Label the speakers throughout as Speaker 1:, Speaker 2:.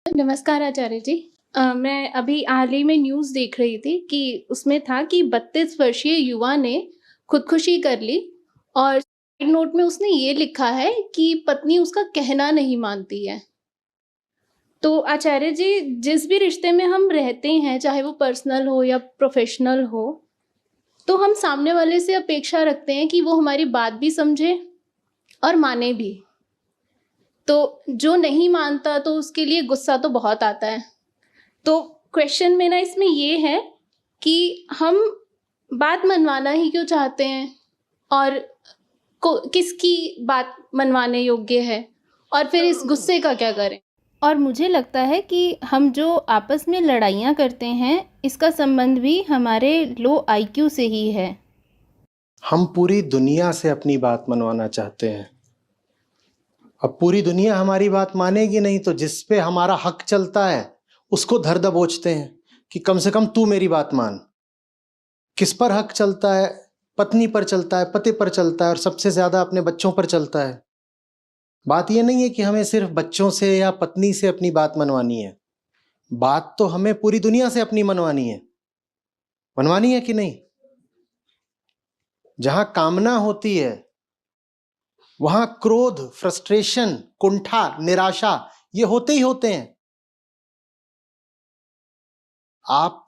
Speaker 1: नमस्कार आचार्य जी। मैं अभी हाल ही में न्यूज़ देख रही थी कि उसमें था कि 32 वर्षीय युवा ने खुदकुशी कर ली और साइड नोट में उसने ये लिखा है कि पत्नी उसका कहना नहीं मानती है। तो आचार्य जी, जिस भी रिश्ते में हम रहते हैं, चाहे वो पर्सनल हो या प्रोफ़ेशनल हो, तो हम सामने वाले से अपेक्षा रखते हैं कि वो हमारी बात भी समझे और माने भी। तो जो नहीं मानता तो उसके लिए गुस्सा तो बहुत आता है। तो क्वेश्चन मेरा इसमें ये है कि हम बात मनवाना ही क्यों चाहते हैं और किसकी बात मनवाने योग्य है और फिर इस गुस्से का क्या करें। और मुझे लगता है कि हम जो आपस में लड़ाइयाँ करते हैं इसका संबंध भी हमारे लो आईक्यू से ही है।
Speaker 2: हम पूरी दुनिया से अपनी बात मनवाना चाहते हैं। अब पूरी दुनिया हमारी बात मानेगी नहीं तो जिस पे हमारा हक चलता है उसको धर दबोचते हैं कि कम से कम तू मेरी बात मान। किस पर हक चलता है? पत्नी पर चलता है, पति पर चलता है और सबसे ज्यादा अपने बच्चों पर चलता है। बात यह नहीं है कि हमें सिर्फ बच्चों से या पत्नी से अपनी बात मनवानी है, बात तो हमें पूरी दुनिया से अपनी मनवानी है। मनवानी है कि नहीं? जहां कामना होती है वहां क्रोध, फ्रस्ट्रेशन, कुंठा, निराशा ये होते ही होते हैं। आप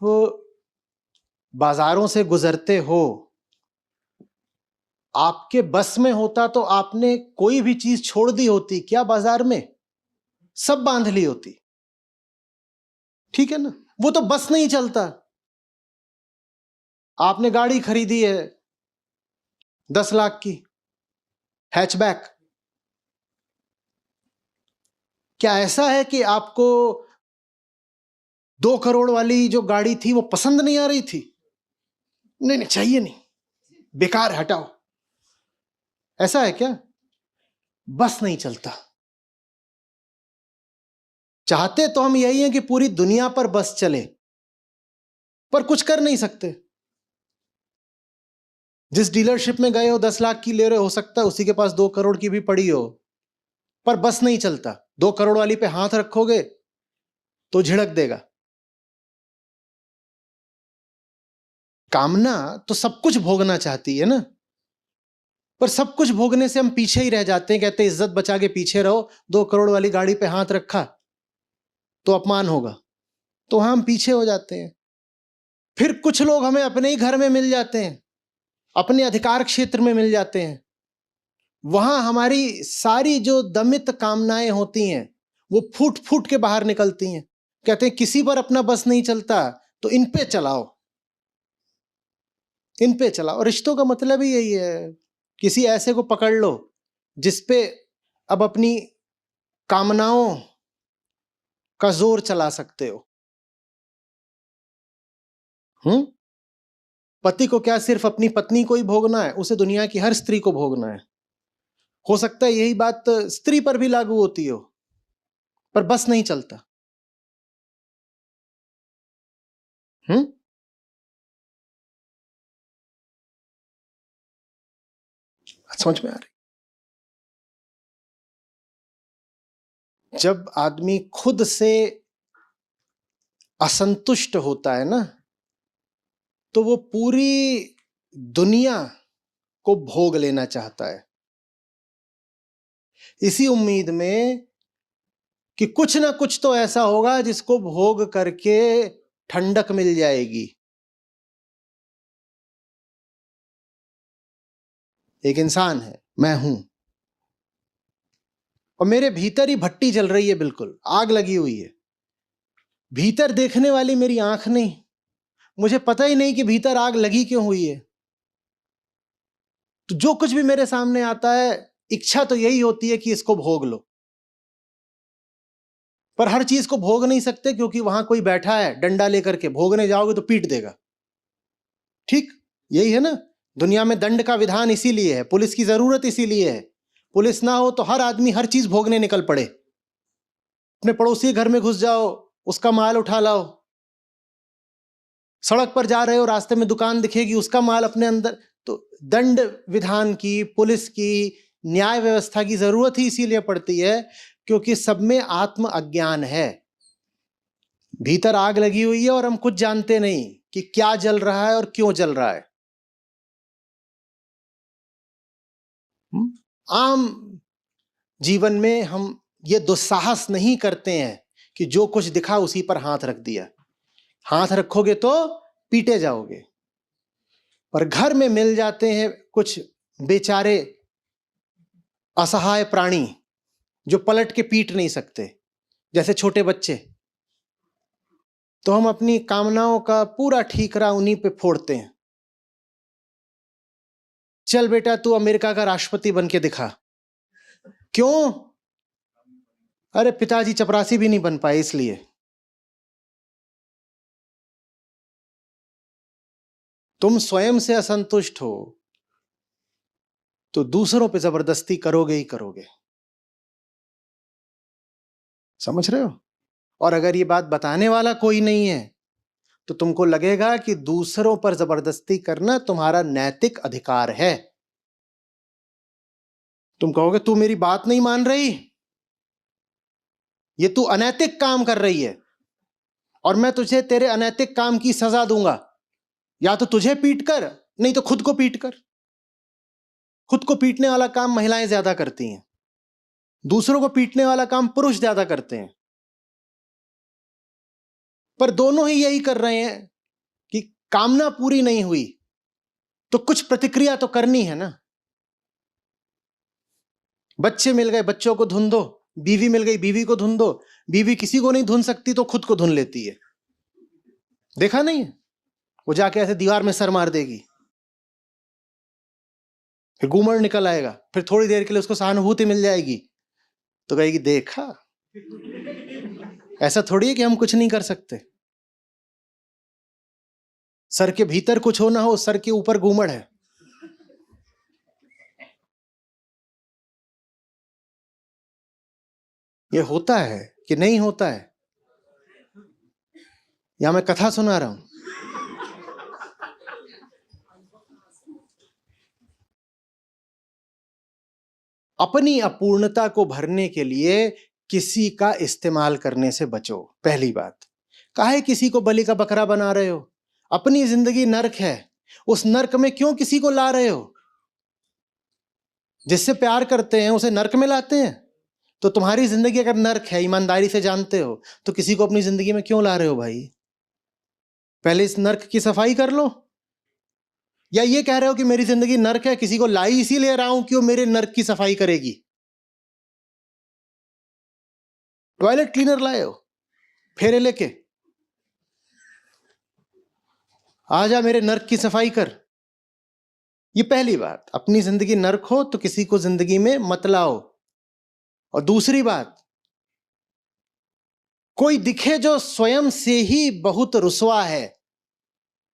Speaker 2: बाजारों से गुजरते हो, आपके बस में होता तो आपने कोई भी चीज छोड़ दी होती क्या? बाजार में सब बांध ली होती, ठीक है ना? वो तो बस नहीं चलता। आपने गाड़ी खरीदी है 10 लाख की, हैचबैक। क्या ऐसा है कि आपको 2 करोड़ वाली जो गाड़ी थी वो पसंद नहीं आ रही थी? नहीं नहीं, चाहिए नहीं, बेकार, हटाओ। ऐसा है क्या? बस नहीं चलता। चाहते तो हम यही हैं कि पूरी दुनिया पर बस चले, पर कुछ कर नहीं सकते। जिस डीलरशिप में गए हो 10 लाख की ले रहे हो सकता है उसी के पास 2 करोड़ की भी पड़ी हो, पर बस नहीं चलता। 2 करोड़ वाली पे हाथ रखोगे तो झिड़क देगा। कामना तो सब कुछ भोगना चाहती है ना, पर सब कुछ भोगने से हम पीछे ही रह जाते हैं। कहते हैं इज्जत बचा के पीछे रहो, 2 करोड़ वाली गाड़ी पे हाथ रखा तो अपमान होगा, तो हम पीछे हो जाते हैं। फिर कुछ लोग हमें अपने ही घर में मिल जाते हैं, अपने अधिकार क्षेत्र में मिल जाते हैं। वहां हमारी सारी जो दमित कामनाएं होती हैं वो फूट फूट के बाहर निकलती हैं। कहते हैं किसी पर अपना बस नहीं चलता तो इन पे चलाओ, इन पे चलाओ। रिश्तों का मतलब ही यही है, किसी ऐसे को पकड़ लो जिसपे अब अपनी कामनाओं का जोर चला सकते हो। पति को क्या सिर्फ अपनी पत्नी को ही भोगना है? उसे दुनिया की हर स्त्री को भोगना है। हो सकता है यही बात स्त्री पर भी लागू होती हो, पर बस नहीं चलता। समझ में आ रही? जब आदमी खुद से असंतुष्ट होता है ना, तो वो पूरी दुनिया को भोग लेना चाहता है, इसी उम्मीद में कि कुछ ना कुछ तो ऐसा होगा जिसको भोग करके ठंडक मिल जाएगी। एक इंसान है, मैं हूं, और मेरे भीतर ही भट्टी जल रही है, बिल्कुल आग लगी हुई है। भीतर देखने वाली मेरी आंख नहीं, मुझे पता ही नहीं कि भीतर आग लगी क्यों हुई है। तो जो कुछ भी मेरे सामने आता है, इच्छा तो यही होती है कि इसको भोग लो, पर हर चीज को भोग नहीं सकते क्योंकि वहां कोई बैठा है डंडा लेकर के, भोगने जाओगे तो पीट देगा। ठीक यही है ना, दुनिया में दंड का विधान इसीलिए है, पुलिस की जरूरत इसीलिए है। पुलिस ना हो तो हर आदमी हर चीज भोगने निकल पड़े। अपने पड़ोसी घर में घुस जाओ, उसका माल उठा लाओ। सड़क पर जा रहे हो, रास्ते में दुकान दिखेगी, उसका माल अपने अंदर। तो दंड विधान की, पुलिस की, न्याय व्यवस्था की जरूरत ही इसीलिए पड़ती है क्योंकि सब में आत्म अज्ञान है। भीतर आग लगी हुई है और हम कुछ जानते नहीं कि क्या जल रहा है और क्यों जल रहा है। आम जीवन में हम ये दुस्साहस नहीं करते हैं कि जो कुछ दिखा उसी पर हाथ रख दिया। हाथ रखोगे तो पीटे जाओगे। पर घर में मिल जाते हैं कुछ बेचारे असहाय प्राणी जो पलट के पीट नहीं सकते, जैसे छोटे बच्चे, तो हम अपनी कामनाओं का पूरा ठीकरा उन्हीं पे फोड़ते हैं। चल बेटा तू अमेरिका का राष्ट्रपति बन के दिखा। क्यों? अरे पिताजी चपरासी भी नहीं बन पाए इसलिए। तुम स्वयं से असंतुष्ट हो तो दूसरों पे जबरदस्ती करोगे ही करोगे। समझ रहे हो? और अगर ये बात बताने वाला कोई नहीं है तो तुमको लगेगा कि दूसरों पर जबरदस्ती करना तुम्हारा नैतिक अधिकार है। तुम कहोगे तू मेरी बात नहीं मान रही, ये तू अनैतिक काम कर रही है और मैं तुझे तेरे अनैतिक काम की सजा दूंगा। या तो तुझे पीट कर, नहीं तो खुद को पीट कर। खुद को पीटने वाला काम महिलाएं ज्यादा करती हैं, दूसरों को पीटने वाला काम पुरुष ज्यादा करते हैं। पर दोनों ही यही कर रहे हैं कि कामना पूरी नहीं हुई तो कुछ प्रतिक्रिया तो करनी है ना। बच्चे मिल गए, बच्चों को धुन दो। बीवी मिल गई, बीवी को धुन दो। बीवी किसी को नहीं धुन सकती तो खुद को धुन लेती है। देखा नहीं है? वो जाके ऐसे दीवार में सर मार देगी, फिर गूमड़ निकल आएगा, फिर थोड़ी देर के लिए उसको सहानुभूति मिल जाएगी तो कहेगी देखा। ऐसा थोड़ी है कि हम कुछ नहीं कर सकते। सर के भीतर कुछ हो ना हो, सर के ऊपर गूमड़ है। ये होता है कि नहीं होता है? या मैं कथा सुना रहा हूं? अपनी अपूर्णता को भरने के लिए किसी का इस्तेमाल करने से बचो। पहली बात, काहे किसी को बलि का बकरा बना रहे हो? अपनी जिंदगी नर्क है, उस नर्क में क्यों किसी को ला रहे हो? जिससे प्यार करते हैं उसे नर्क में लाते हैं। तो तुम्हारी जिंदगी अगर नर्क है, ईमानदारी से जानते हो, तो किसी को अपनी जिंदगी में क्यों ला रहे हो भाई? पहले इस नर्क की सफाई कर लो। या ये कह रहे हो कि मेरी जिंदगी नर्क है, किसी को लाई इसीलिए रहा हूं कि वो मेरे नर्क की सफाई करेगी। टॉयलेट क्लीनर लाए हो फेरे लेके, आजा मेरे नर्क की सफाई कर। ये पहली बात। अपनी जिंदगी नर्क हो तो किसी को जिंदगी में मत लाओ। और दूसरी बात, कोई दिखे जो स्वयं से ही बहुत रुसवा है,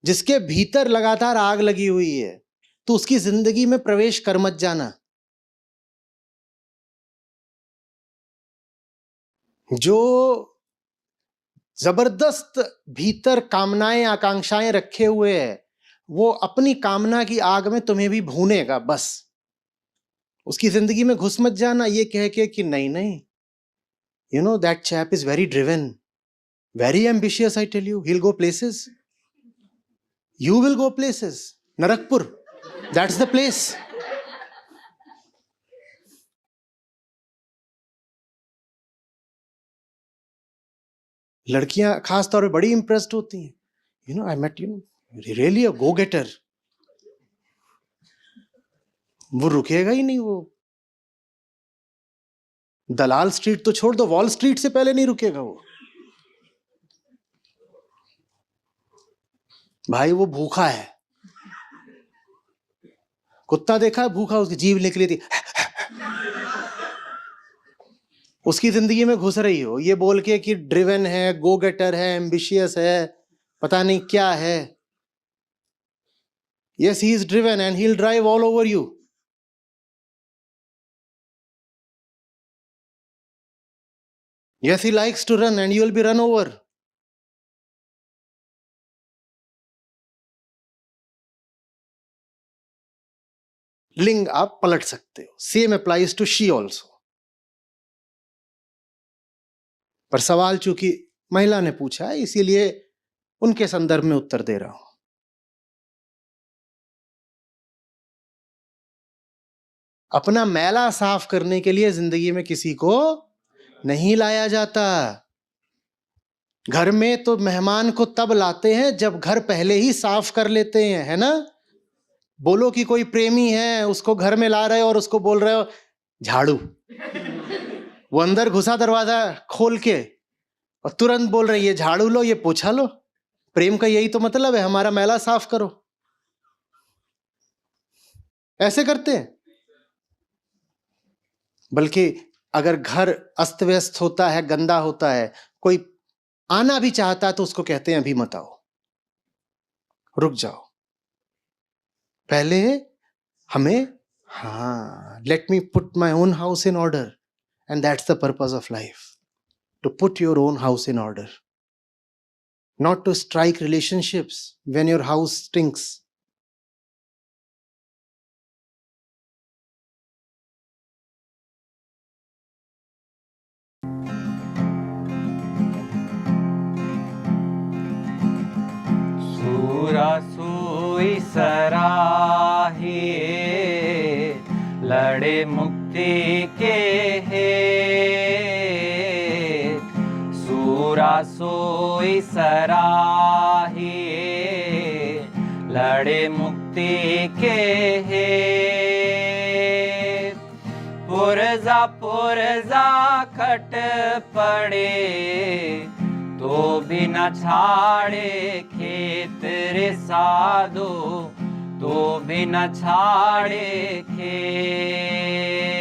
Speaker 2: जिसके भीतर लगातार आग लगी हुई है, तो उसकी जिंदगी में प्रवेश कर मत जाना। जो जबरदस्त भीतर कामनाएं आकांक्षाएं रखे हुए है, वो अपनी कामना की आग में तुम्हें भी भूनेगा। बस उसकी जिंदगी में घुस मत जाना ये कह के कि नहीं नहीं, you know that chap is very driven, very ambitious, I tell you, he'll go places. You will go places. Narakpur, that's the place. लड़कियां खास तौर पे बड़ी इंप्रेस्ड होती हैं। You know, I met, you know, really a go getter. वो रुकेगा ही नहीं। वो दलाल स्ट्रीट तो छोड़ दो, वॉल स्ट्रीट से पहले नहीं रुकेगा वो। भाई वो भूखा है। कुत्ता देखा है भूखा, उसकी जीभ निकली थी, उसकी जिंदगी में घुस रही हो ये बोल के कि ड्रिवन है, गो गेटर है, एम्बिशियस है, पता नहीं क्या है। Yes, he is driven and he'll drive all over you. Yes, he likes to run and you will be run over. लिंग आप पलट सकते हो। Same applies to she also. पर सवाल चूंकि महिला ने पूछा है, इसीलिए उनके संदर्भ में उत्तर दे रहा हूं। अपना मैला साफ करने के लिए जिंदगी में किसी को नहीं लाया जाता। घर में तो मेहमान को तब लाते हैं जब घर पहले ही साफ कर लेते हैं, है ना। बोलो कि कोई प्रेमी है, उसको घर में ला रहे हो और उसको बोल रहे हो झाड़ू, वो अंदर घुसा दरवाजा खोल के और तुरंत बोल रहे ये झाड़ू लो, ये पोछा लो। प्रेम का यही तो मतलब है, हमारा मैला साफ करो। ऐसे करते हैं। बल्कि अगर घर अस्त व्यस्त होता है, गंदा होता है, कोई आना भी चाहता है तो उसको कहते हैं अभी मत आओ, रुक जाओ, पहले हमें, हाँ, let me put my own house in order. And that's the purpose of life, to put your own house in order, not to strike relationships when your house stinks.
Speaker 3: सूरा सोई सराहे लड़े मुक्ति के हे, सूरा सोई सराहे लड़े मुक्ति के हे, पुरजा पुरजा खट पड़े तो भी न छाड़े खेत रे साधो, तो भी न छाड़े खेत।